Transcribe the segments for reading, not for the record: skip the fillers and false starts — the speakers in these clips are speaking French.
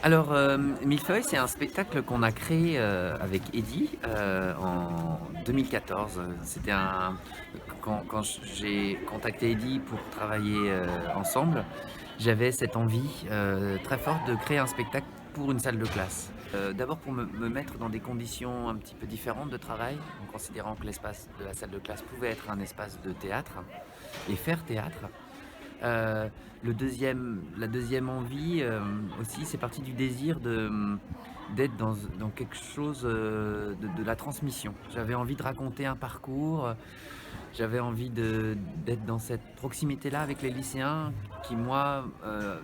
Alors, Millefeuille, c'est un spectacle qu'on a créé, avec Eddy, en 2014. C'était un quand j'ai contacté Eddy pour travailler, ensemble, j'avais cette envie, très forte de créer un spectacle pour une salle de classe. D'abord pour me mettre dans des conditions un petit peu différentes de travail, en considérant que l'espace de la salle de classe pouvait être un espace de théâtre et faire théâtre. Heu, la deuxième envie, aussi, c'est parti du désir d'être dans quelque chose, de la transmission. J'avais envie de raconter un parcours, j'avais envie d'être dans cette proximité-là avec les lycéens qui moi,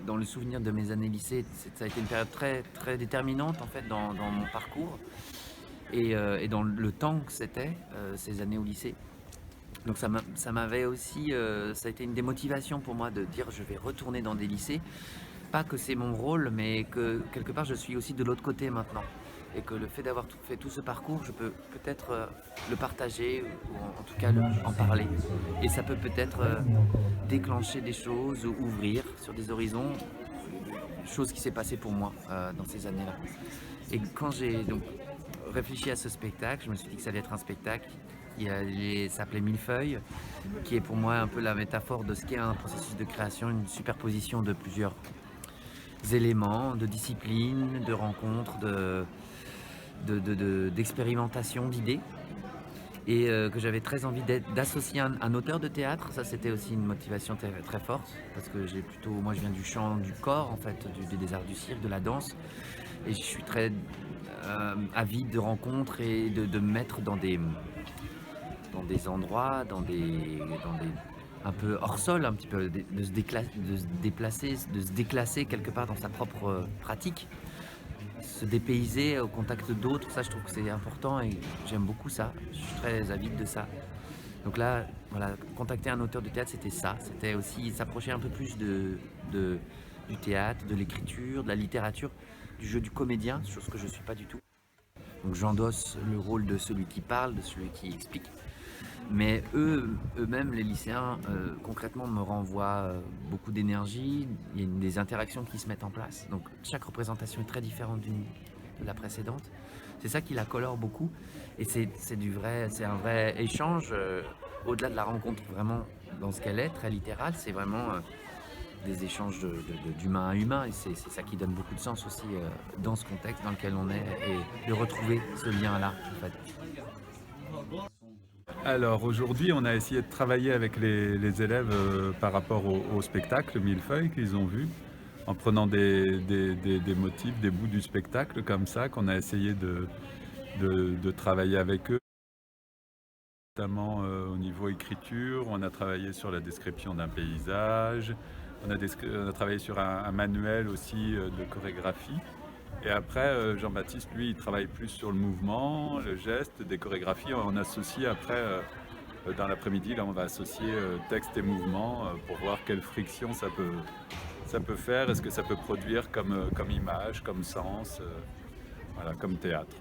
dans le souvenir de mes années lycée, ça a été une période très, très déterminante en fait dans mon parcours et dans le temps que c'était, ces années au lycée. Donc ça m'avait aussi, ça a été une démotivation pour moi de dire: «Je vais retourner dans des lycées». Pas que c'est mon rôle, mais que quelque part je suis aussi de l'autre côté maintenant et que le fait d'avoir fait tout ce parcours, je peux peut-être, le partager ou en tout cas en parler et ça peut peut-être, déclencher des choses ou ouvrir sur des horizons, chose qui s'est passée pour moi, dans ces années-là et quand j'ai donc réfléchi à ce spectacle, je me suis dit que ça allait être un spectacle qui allait s'appeler Millefeuille, qui est pour moi un peu la métaphore de ce qu'est un processus de création, une superposition de plusieurs éléments, de disciplines, de rencontres, d'expérimentation, d'idées et que j'avais très envie d'associer un auteur de théâtre. Ça, c'était aussi une motivation très, très forte parce que moi je viens du chant du corps en fait, des arts du cirque, de la danse et je suis très avide de rencontres et de me mettre dans des endroits, dans des un peu hors sol, un petit peu, de se déplacer, de se déclasser quelque part dans sa propre pratique, se dépayser au contact d'autres, ça je trouve que c'est important et j'aime beaucoup ça. Je suis très avide de ça. Donc là, voilà, contacter un auteur de théâtre, c'était ça. C'était aussi s'approcher un peu plus de, du théâtre, de l'écriture, de la littérature, du jeu du comédien, chose que je ne suis pas du tout. Donc j'endosse le rôle de celui qui parle, de celui qui explique. Mais eux-mêmes, les lycéens, concrètement, me renvoient beaucoup d'énergie. Il y a des interactions qui se mettent en place. Donc chaque représentation est très différente de la précédente. C'est ça qui la colore beaucoup. Et c'est un vrai échange, au-delà de la rencontre vraiment dans ce qu'elle est, très littérale. C'est vraiment des échanges d'humain à humain. Et c'est ça qui donne beaucoup de sens aussi dans ce contexte dans lequel on est et de retrouver ce lien-là, en fait. Alors aujourd'hui, on a essayé de travailler avec les élèves par rapport au spectacle Millefeuille qu'ils ont vu, en prenant des motifs, des bouts du spectacle comme ça, qu'on a essayé de travailler avec eux, notamment au niveau écriture. On a travaillé sur la description d'un paysage, on a travaillé sur un manuel aussi de chorégraphie. Et après, Jean-Baptiste, lui, il travaille plus sur le mouvement, le geste, des chorégraphies. On associe après, dans l'après-midi, là, on va associer texte et mouvement pour voir quelle friction ça peut faire, est-ce que ça peut produire comme image, comme sens, voilà, comme théâtre.